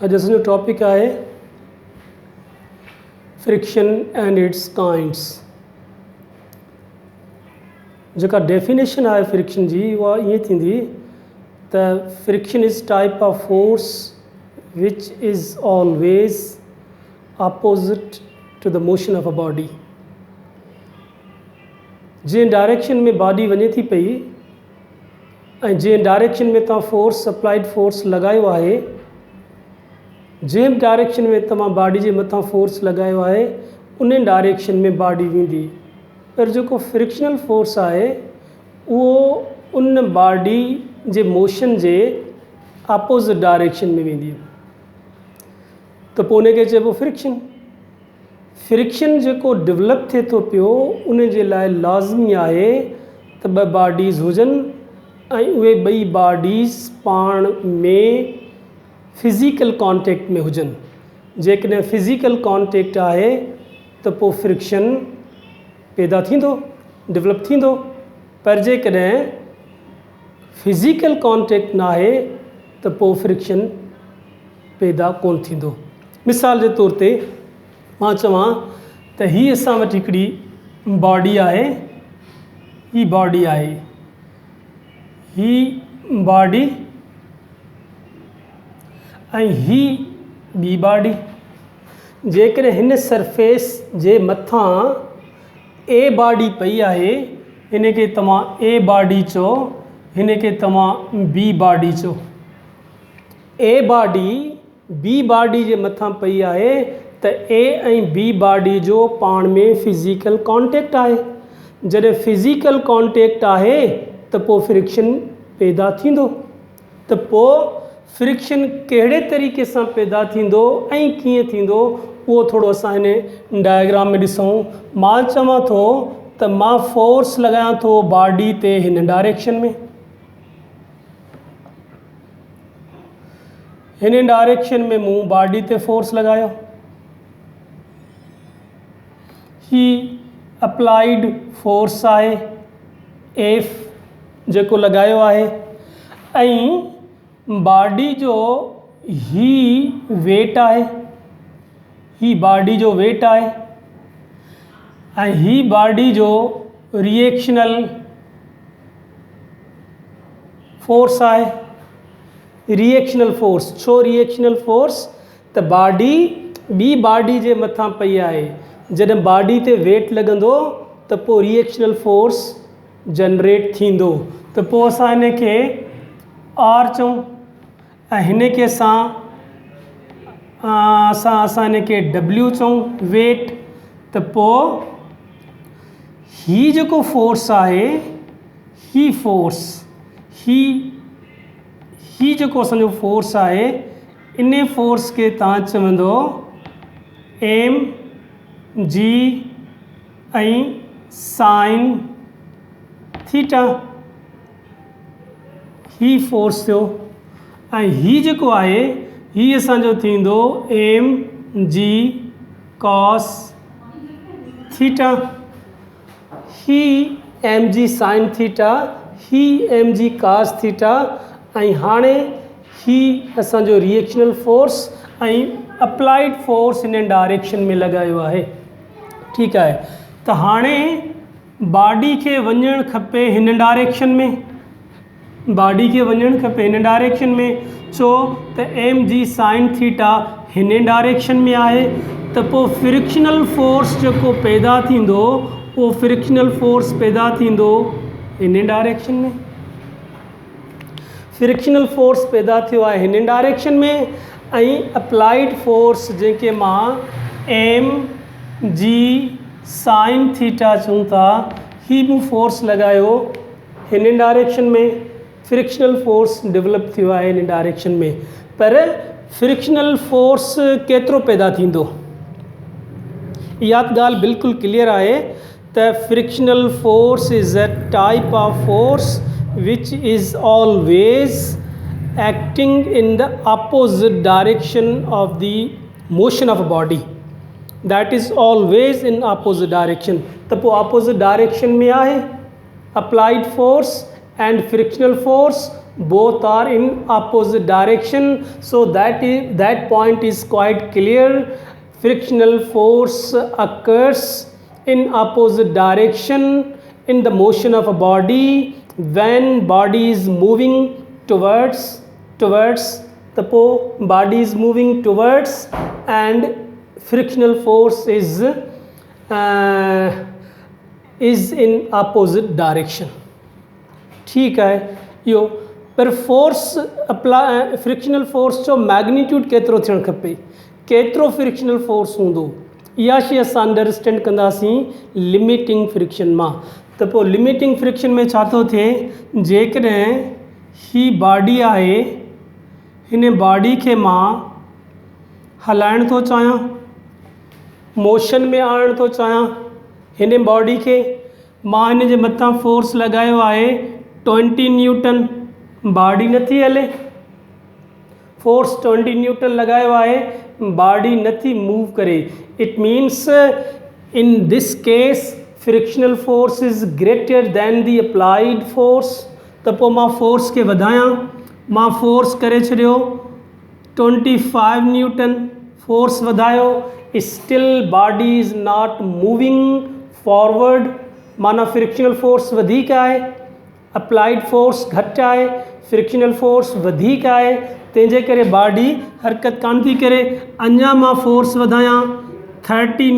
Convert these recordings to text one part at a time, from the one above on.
अॼु असांजो टॉपिक आहे फ्रिक्शन एंड इट्स काइंड्स। जेका डेफिनेशन आहे फ्रिक्शन जी उहा ईअं थींदी त friction is type of force which is always opposite to the motion of a body. जंहिं डायरेक्शन में बॉडी वञे थी पई ऐं जंहिं डायरेक्शन में तव्हां फोर्स अप्लाइड फोर्स लॻायो आहे, जंहिं डायरेक्शन में तव्हां बॉडी जे मथां फोर्स लॻायो आहे उन डायरेक्शन में बॉडी वेंदी। पर जेको फ्रिक्शनल फोर्स आहे उहो उन बॉडी जे मोशन जे अपोज़िट डायरेक्शन में वेंदी, त पोइ उनखे चइबो फ्रिक्शन। फ्रिक्शन जेको डेवलप थिए थो पियो उन जे लाइ लाज़मी आहे त ॿ बॉडीज़ हुजनि ऐं उहे ॿई बॉडीज़ पाण में फिज़िकल कॉन्टेक्ट में हुजनि। जेकॾहिं फिज़िकल कॉन्टेक्ट आहे त पोइ फ्रिक्शन पैदा थींदो, डेवलप थींदो। पर जेकॾहिं फिज़िकल कॉन्टेक्ट न आहे त पोइ फ्रिक्शन पैदा कोन थींदो। मिसाल जे तौर ते मां चवां त हीअ असां वटि हिकिड़ी बॉडी आहे, ही बॉडी आहे, ही बॉडी ऐं ही ॿी बॉडी। जेकॾहिं हिन सरफेस जे मथां ए बॉडी पई आहे, हिन खे तव्हां ए बॉडी चओ, हिन खे तव्हां बी बॉडी चओ। ए बॉडी बी बॉडी जे मथां पई आहे त ए ऐं बी बॉडी जो पाण में फिज़िकल कॉन्टेक्ट आहे। जॾहिं फिज़िकल कॉन्टेक्ट आहे त पोइ फ्रिक्शन पैदा थींदो। त पोइ फ्रिक्शन कहिड़े तरीक़े सां पैदा थींदो ऐं कीअं थींदो उहो थोरो असां हिन डायग्राम में ॾिसूं। मां चवां थो त मां फोर्स लॻायां थो बॉडी ते हिन डायरेक्शन में, हिन डायरेक्शन में मूं बॉडी ते फोर्स लॻायो। ही अप्लाइड फोर्स आहे एफ जेको लॻायो आहे, ऐं बॉडी जो ही वेट आहे, ही बॉडी जो वेट आहे, ऐं ही बॉडी जो रिएक्शनल फोर्स आहे। रिएक्शनल फोर्स छो रिएक्शनल फोर्स? त बॉडी ॿी बॉडी जे मथां पई आहे। जॾहिं बॉडी ते वेट लॻंदो त पोइ रिएक्शनल फोर्स जनरेट थींदो। त पोइ असां हिन खे आर चऊं ऐं हिन खे असां हिन खे डब्ल्यू चऊं, वेट। त पोइ ही जेको फोर्स आहे, ही फोर्स ही जेको असांजो फोर्स आहे, इन फोर्स खे तव्हां चवंदो एम जी ऐं साइन थीटा। ही फोर्स थियो ऐं ही जेको आहे ही असांजो थींदो एम जी कॉस थीटा। ही एम जी साइन थीटा, ही एम जी कॉस थीटा। ऐं हाणे ही असांजो रिएक्शनल फोर्स ऐं अप्लाइड फोर्स हिन डायरेक्शन में लॻायो आहे। ठीकु आहे, त हाणे बॉडी खे वञणु खपे हिन डायरेक्शन में, बॉडी खे वञणु खपे हिन डायरेक्शन में। छो त एम जी साइन थीटा हिन डायरेक्शन में आहे। त पोइ फ्रिक्शनल फोर्स जेको पैदा थींदो उहो फ्रिक्शनल फोर्स पैदा थींदो हिन डायरेक्शन में। फ्रिक्शनल फोर्स पैदा थियो आहे हिन डायरेक्शन में, ऐं अप्लाइड फोर्स जंहिंखे मां एम जी साइन थीटा चऊं था, ही बि फोर्स लॻायो हिन डायरेक्शन में। फ्रिक्शनल फोर्स डेवलप थियो आहे हिन डायरेक्शन में। पर फ्रिक्शनल फोर्स केतिरो पैदा थींदो, इहा ॻाल्हि बिल्कुलु क्लियर आहे त frictional force is a type of force which is always acting in the opposite direction of the motion of a body, that is always in opposite direction। त पोइ opposite direction में आहे applied force and frictional force both are in opposite direction, so that point is quite clear. Frictional force occurs in opposite direction in the motion of a body when body is moving towards the body is moving towards, and frictional force is in opposite direction. ठीक है इहो, पर force apply frictional force जो magnitude केतिरो थियणु खपे, केतिरो frictional force हूंदो, इहा शइ असां अंडरस्टैंड कंदासीं लिमिटिंग फ्रिक्शन मां। त पोइ लिमिटिंग फ्रिक्शन में छा थो थिए, जेकॾहिं ही बॉडी आहे, हिन बॉडी खे मां हलाइण थो चाहियां, मोशन में आणणु थो चाहियां, हिन बॉडी खे मां हिन जे मथां फोर्स लॻायो आहे 20 न्यूटन, बॉडी नथी हले, फोर्स 20 न्यूटन लगायो आहे, बॉडी नथी मूव करे। It means in this case frictional force is greater than the applied force. त पोइ मां फोर्स खे वधायां, मां फोर्स करे छॾियो 25 न्यूटन, फोर्स वधायो, still body is not moving forward, माना फ्रिक्शनल फोर्स वधीक आहे, अप्लाइड फोर्स घटि आहे, फ्रिक्शनल फोर्स वधीक आहे, तंहिंजे करे बॉडी हरकत कान थी करे। अञा मां फोर्स वधायां 30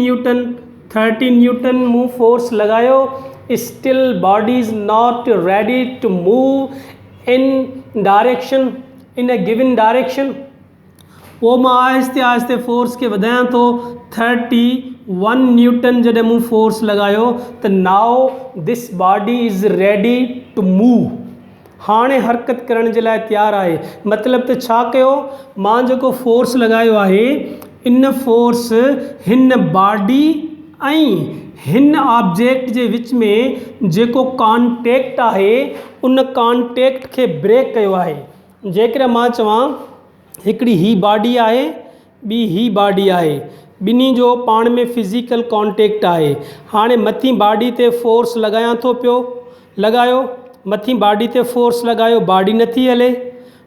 न्यूटन मूं फोर्स लगायो, still body is not ready to move in direction, in a given direction. पोइ मां आहिस्ते आहिस्ते फोर्स खे वधायां थो 31 न्यूटन, जॾहिं मूं फोर्स लगायो त now this body is ready to move, हाणे हरकत करण जे लाइ तैयार आहे। मतिलब त छा कयो, मां जेको फोर्स लगायो आहे, इन फोर्स हिन बॉडी ऐं हिन ऑब्जेक्ट जे विच में जेको कॉन्टेक्ट आहे, उन कॉन्टेक्ट खे ब्रेक कयो आहे। जेकॾहिं मां चवां हिकिड़ी ही बॉडी आहे, ॿी ही बॉडी आहे, ॿिन्ही जो पाण में फिज़िकल कॉन्टेक्ट आहे, हाणे मथी बॉडी ते फोर्स लॻायां थो पियो, लॻायो, मथी बॉडी ते फोर्स लॻायो, बॉडी नथी हले,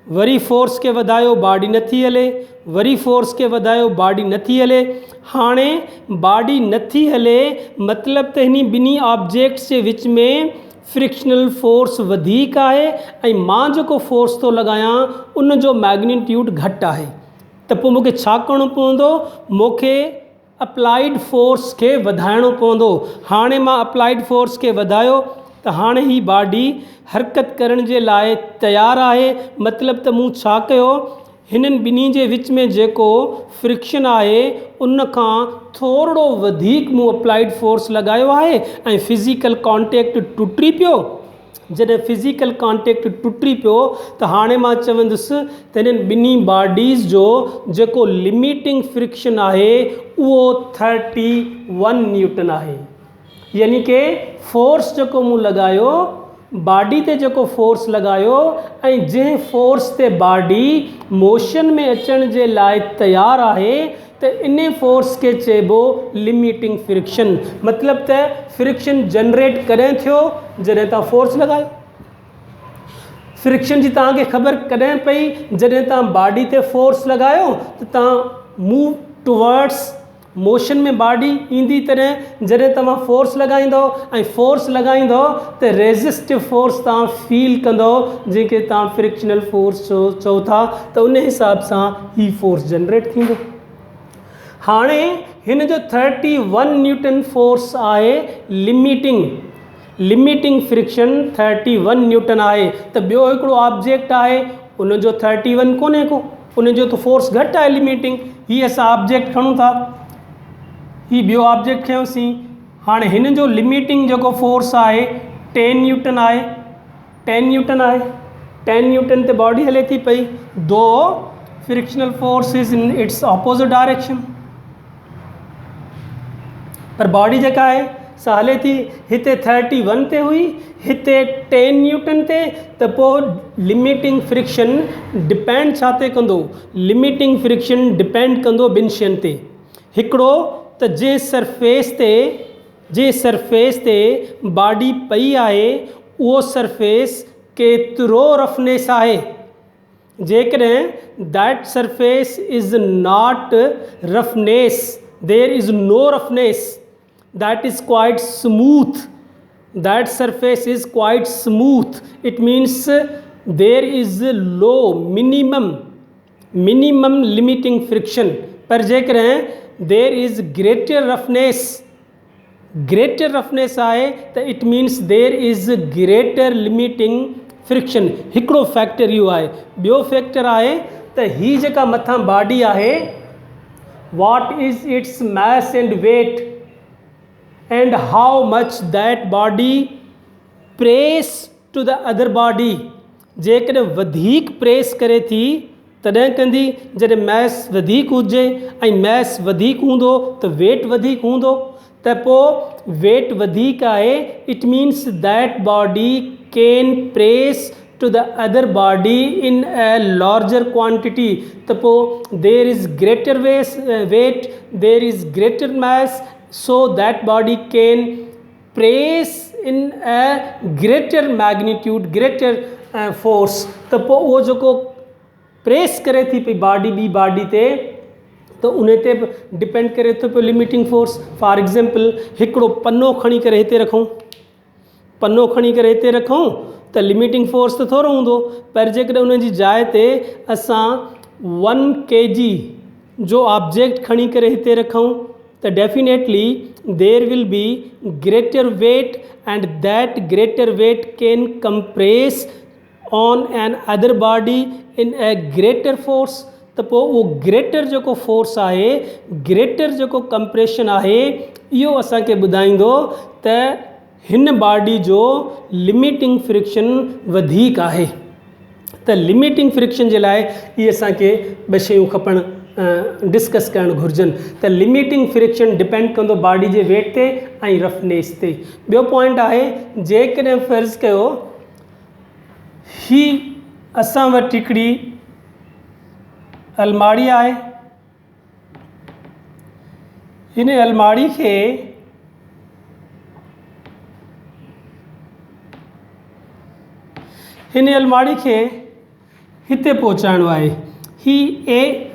वरी फोर्स खे वधायो, बॉडी नथी हले, वरी फोर्स खे वधायो, बॉडी नथी हले। हाणे बॉडी नथी हले, मतिलब त हिन ॿिन्ही ऑब्जेक्ट्स जे विच में फ्रिक्शनल फोर्स वधीक आहे, ऐं मां जेको फोर्स थो लॻायां उन जो मैग्नीट्यूड घटि आहे। त पोइ मूंखे छा करिणो पवंदो, मूंखे अप्लाइड फोर्स खे वधाइणो पवंदो। हाणे मां अप्लाइड फोर्स खे वधायो त हाणे ही बॉडी हरकत करण जे लाइ तैयार आहे। मतिलब त मूं छा कयो, हिननि ॿिन्ही जे विच में जेको फ्रिक्शन आहे उन खां थोरो वधीक मूं अप्लाइड फोर्स लॻायो आहे, ऐं फिज़िकल कॉन्टेक्ट टुटी पियो। जॾहिं फिज़िकल कॉन्टेक्ट टुटी पियो त हाणे मां चवंदुसि त हिननि ॿिन्ही बॉडीज़ जो जेको लिमिटिंग फ्रिक्शन आहे उहो 31 न्यूटन आहे। यानी कि फोर्स जेको मूं लॻायो, बॉडी ते जेको फोर्स लॻायो, ऐं जंहिं फोर्स ते बॉडी मोशन में अचण जे लाइ तैयार आहे, त इन फोर्स खे चइबो लिमिटिंग फ्रिक्शन। मतिलब त फ्रिक्शन जनरेट कॾहिं थियो, जॾहिं तव्हां फोर्स लॻायो। फ्रिक्शन जी तव्हांखे ख़बर कॾहिं पई, जॾहिं तव्हां बॉडी ते फोर्स लॻायो त तव्हां मूव टुवर्ड्स मोशन में बॉडी ईंदी। तॾहिं जॾहिं तव्हां फोर्स लॻाईंदव ऐं फोर्स लॻाईंदव त रेज़िस्टिव फोर्स तव्हां फील कंदव, जंहिंखे तव्हां फ्रिक्शनल फोर्स चओ था, त उन हिसाब सां ही फोर्स जनरेट थींदो। हाणे हिन जो 31 न्यूटन फोर्स आहे लिमिटिंग फ्रिक्शन 31 न्यूटन आहे। त ॿियो हिकिड़ो ऑब्जेक्ट आहे, उन जो 31 कोन्हे को, उन जो त फोर्स घटि आहे लिमिटिंग। ही असां ऑब्जेक्ट खणूं था, ही ॿियो ऑब्जेक्ट खयोंसीं। हाणे हिन जो लिमिटिंग जेको फोर्स आहे 10 न्यूटन आहे, 10 न्यूटन आहे। 10 न्यूटन ते बॉडी हले थी पई, the frictional force is in its opposite direction, पर बॉडी जेका आहे सा हले थी। हिते 31 ते हुई, हिते 10 न्यूटन ते। त पोइ लिमिटिंग फ्रिक्शन डिपेंड छा ते कंदो, लिमिटिंग फ्रिक्शन डिपेंड कंदो ॿिनि शयुनि ते। हिकिड़ो त जे सरफेस ते बॉडी पई आहे, उहो सरफेस केतिरो रफनेस आहे। जेकॾहिं that surface is not roughness, there is no roughness, that is quite smooth, that surface is quite smooth, it means there is low minimum limiting friction। पर जेकॾहिं there is greater roughness आहे त it means there is greater limiting friction। हिकिड़ो factor इहो आहे। ॿियो factor आहे त ही जेका मथां बॉडी आहे, what is its mass and weight and how much that body press to the other body। जेकॾहिं वधीक प्रेस करे थी तॾहिं कंदी, जॾहिं मैस वधीक हुजे ऐं मैस वधीक हूंदो त वेट वधीक हूंदो, त पोइ वेट वधीक आहे, it means that body can press to the other body in a larger quantity। त पोइ there is greater weight, there is greater mass, so that body can press in a greater magnitude, greater force। त पोइ उहो जेको press करे थी पई body ॿी बॉडी ते, त उन ते डिपेंड करे थो पियो लिमिटिंग फोर्स। फॉर एग्ज़ाम्पल हिकिड़ो पनो खणी करे हिते रखूं त लिमिटिंग फोर्स त थोरो हूंदो, पर जेकॾहिं उन जी जाइ ते असां 1 kg जो ऑब्जेक्ट खणी करे हिते रखूं त definitely there will be greater weight and that greater weight can compress on an other body in a greater force. त पोइ उहो ग्रेटर जेको फोर्स आहे, ग्रेटर जेको कंप्रेशन आहे, इहो असांखे ॿुधाईंदो त हिन बॉडी जो लिमिटिंग फ्रिक्शन वधीक आहे। त लिमिटिंग फ्रिक्शन जे लाइ इहे असांखे ॿ शयूं खपनि, डिस्कस करणु घुरिजनि। त लिमिटिंग फ्रिक्शन डिपेंड कंदो बॉडी जे वेट ते ऐं रफनेस ते। ॿियो पॉइंट आहे, जेकॾहिं फ़र्ज़ु कयो ही असां वटि हिकिड़ी अलमारी आहे, हिन अलमारी खे हिते पहुचाइणो आहे। ही ए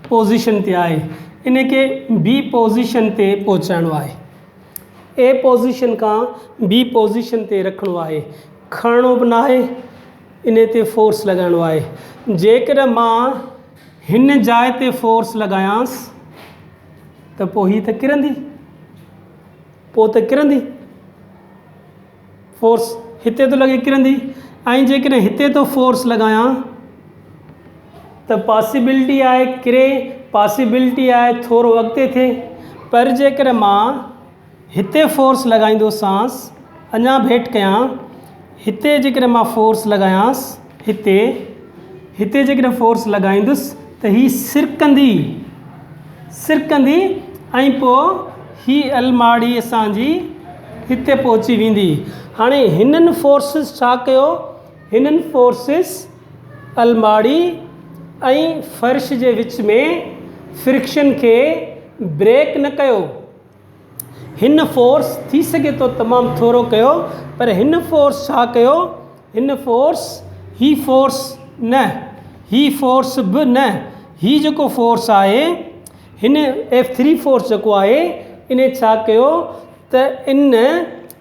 पोज़ीशन ते आहे, इन खे बी पोज़ीशन ते पहुचाइणो आहे। ए पोज़ीशन खां बी पोज़ीशन ते रखिणो आहे, खणणो बि न आहे, इन ते फोर्स लॻाइणो आहे। जेकॾहिं मां हिन जाइ ते फोर्स लॻायांसि त पोइ हीअ त किरंदी, फोर्स हिते थो लॻे किरंदी। ऐं जेकॾहिं हिते तो फोर्स लॻायां त पॉसिबिलिटी आहे किरे, पॉसिबिलिटी आहे थोरो अॻिते थिए। पर जेकॾहिं मां हिते फोर्स लॻाईंदोसांसि, अञा बि हेठि कयां, हिते जेकॾहिं मां फोर्स लॻायांसि, हिते जेकॾहिं फोर्स लॻाईंदुसि त हीअ सिरकंदी ऐं पोइ ही अलमारी असांजी हिते पहुची वेंदी। हाणे हिननि फोर्सिस छा कयो, हिननि फोर्सिस अलमारी ऐं फर्श जे विच में फ्रिक्शन खे ब्रेक न कयो। हिन फोर्स थी सघे थो तमामु थोरो कयो, पर हिन फोर्स छा कयो, हिन फोर्स ही फोर्स बि न, ही जेको फोर्स आहे, हिन F3 फोर्स जेको आहे, इन छा कयो त इन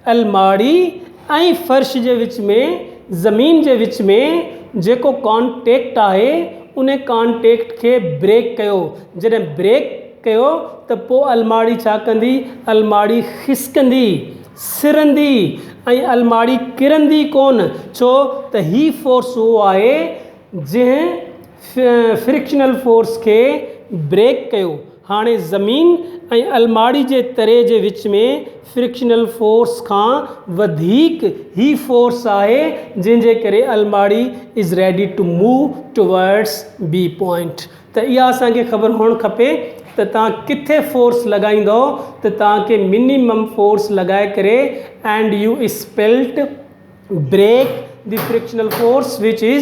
अलमारी ऐं फर्श जे विच में, ज़मीन जे विच में जेको कॉन्टेक्ट आहे, उन कॉन्टेक्ट खे ब्रेक कयो। जॾहिं ब्रेक कयो त पोइ अलमारी छा कंदी, अलमारी खिसकंदी, सिरंदी ऐं अलमारी किरंदी कोन। छो त ही फोर्स उहो आहे जंहिं फ्रिक्शनल फोर्स खे ब्रेक कयो। हाणे ज़मीन ऐं अलमारी जे तरे जे विच में फ्रिक्शनल फोर्स खां वधीक ही फोर्स आहे, जंहिंजे करे अलमारी is ready to move towards B point. त इहा असांखे ख़बर हुअणु खपे त तव्हां किथे फोर्स लॻाईंदो त तव्हांखे मिनिमम फोर्स लॻाए करे and you spelt break the frictional force which is